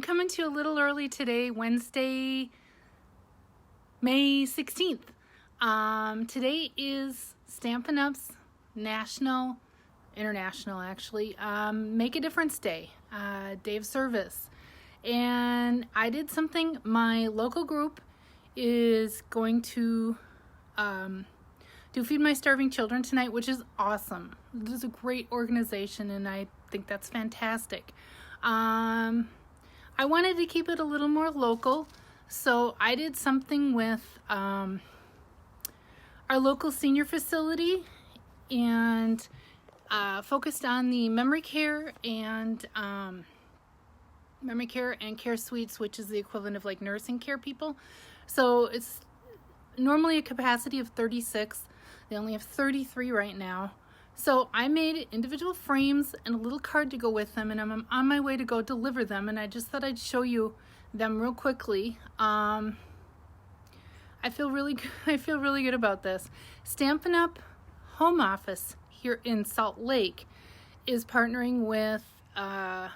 coming to you a little early today, Wednesday, May 16th. Today is Stampin' Up's International actually, Make a Difference Day, day of service. And I did something. My local group is going to do Feed My Starving Children tonight, which is awesome. This is a great organization and I think that's fantastic. I wanted to keep it a little more local, so I did something with our local senior facility and focused on the memory care and care suites, which is the equivalent of like nursing care people. So it's normally a capacity of 36. They only have 33 right now. So I made individual frames and a little card to go with them, and I'm on my way to go deliver them, and I just thought I'd show you them real quickly. I feel really good about this. Stampin' Up home office here in Salt Lake is partnering with God,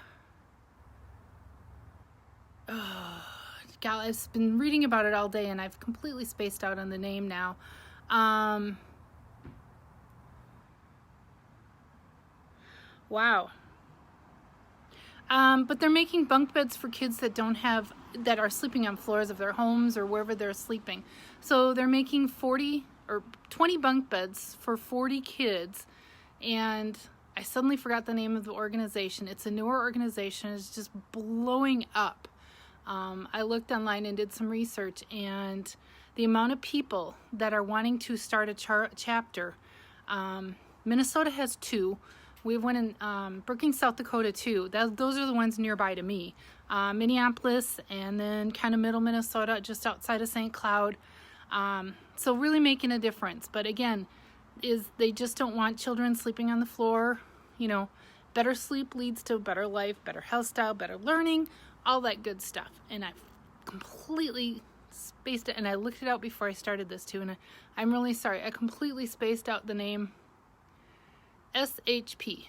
I've been reading about it all day and I've completely spaced out on the name now. Wow. But they're making bunk beds for kids that are sleeping on floors of their homes or wherever they're sleeping. So they're making 40 or 20 bunk beds for 40 kids. And I suddenly forgot the name of the organization. It's a newer organization. It's just blowing up. I looked online and did some research, and the amount of people that are wanting to start a chapter. Minnesota has 2. We have one in Brookings, South Dakota too. Those are the ones nearby to me. Minneapolis, and then kind of middle Minnesota, just outside of St. Cloud. So really making a difference. But again, they just don't want children sleeping on the floor. You know, better sleep leads to a better life, better health style, better learning, all that good stuff. And I completely spaced it, and I looked it out before I started this too. And I'm really sorry. I completely spaced out the name. SHP.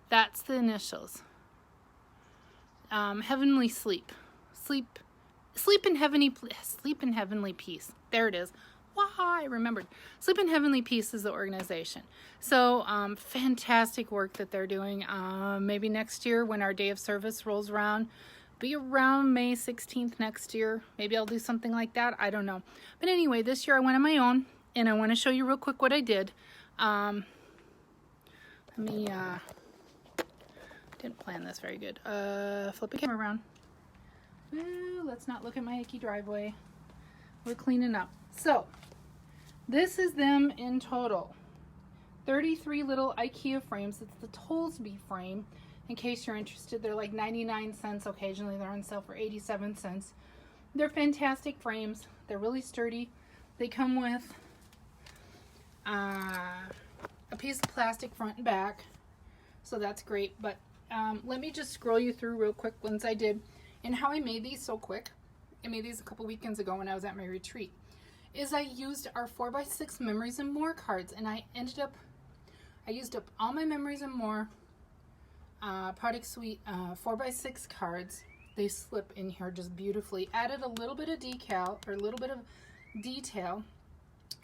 That's the initials. Heavenly sleep. Sleep in heavenly peace. There it is. Wow, I remembered. Sleep in Heavenly Peace is the organization. So fantastic work that they're doing. Maybe next year when our day of service rolls around, be around May 16th next year. Maybe I'll do something like that. I don't know. But anyway, this year I went on my own, and I want to show you real quick what I did. Let me, didn't plan this very good. Flip the camera around. Ooh, let's not look at my icky driveway. We're cleaning up. So, this is them in total. 33 little Ikea frames. It's the Tollsby frame. In case you're interested, they're like 99 cents. Occasionally they're on sale for 87 cents. They're fantastic frames. They're really sturdy. They come with a piece of plastic front and back, so that's great. But let me just scroll you through real quick ones I did and how I made these so quick. I made these a couple weekends ago when I was at my retreat. Is I used our 4x6 Memories and More cards, and I used up all my Memories and More product suite 4x6 cards. They slip in here just beautifully. Added a little bit of decal, or a little bit of detail,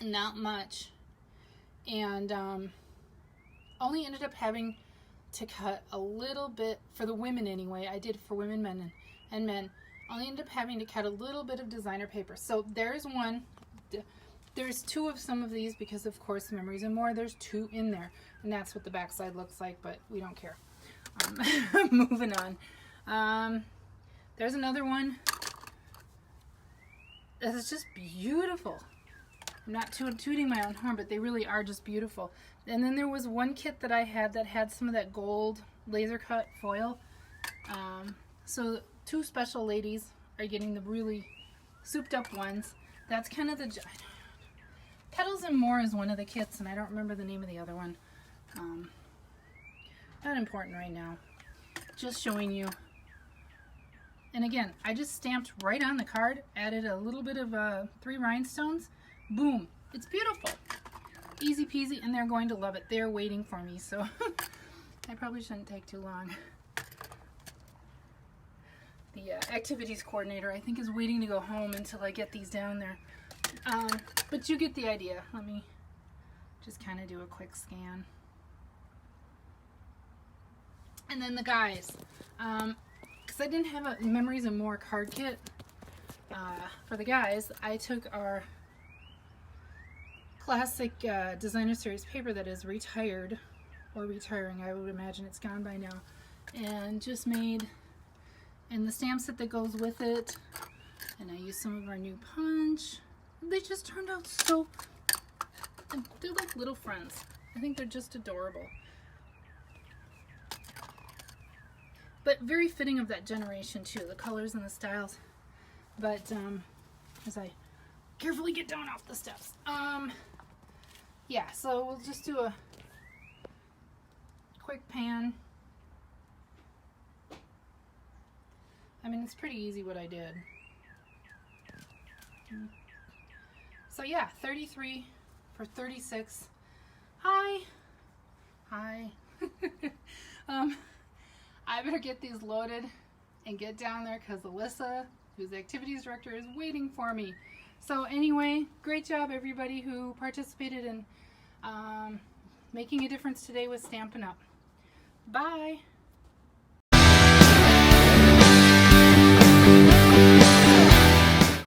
not much. And only ended up having to cut a little bit, for the women anyway. I did for women, men, and men. Only ended up having to cut a little bit of designer paper. So there's one. There's 2 of some of these because, of course, Memories and More, there's 2 in there. And that's what the backside looks like, but we don't care. Moving on. There's another one. This is just beautiful. I'm not tooting my own horn, but they really are just beautiful. And then there was one kit that I had that had some of that gold laser cut foil. So 2 special ladies are getting the really souped up ones. That's kind of the Petals and More is one of the kits, and I don't remember the name of the other one. Not important right now. Just showing you. And again, I just stamped right on the card, added a little bit of 3 rhinestones. Boom. It's beautiful. Easy peasy, and they're going to love it. They're waiting for me, so I probably shouldn't take too long. the activities coordinator, I think, is waiting to go home until I get these down there. But you get the idea. Let me just kind of do a quick scan. And then the guys, because I didn't have a Memories and More card kit for the guys, I took our classic designer series paper that is retired or retiring. I would imagine it's gone by now, and just made, and the stamp set that goes with it, and I used some of our new punch. They just turned out so, they're like little friends. I think they're just adorable. But very fitting of that generation too, the colors and the styles. But as I carefully get down off the steps. Yeah, so we'll just do a quick pan. I mean, it's pretty easy what I did. So yeah, 33 for 36. Hi. Hi. I better get these loaded and get down there because Alyssa, who's the activities director, is waiting for me. So anyway, great job everybody who participated in making a difference today with Stampin' Up. Bye.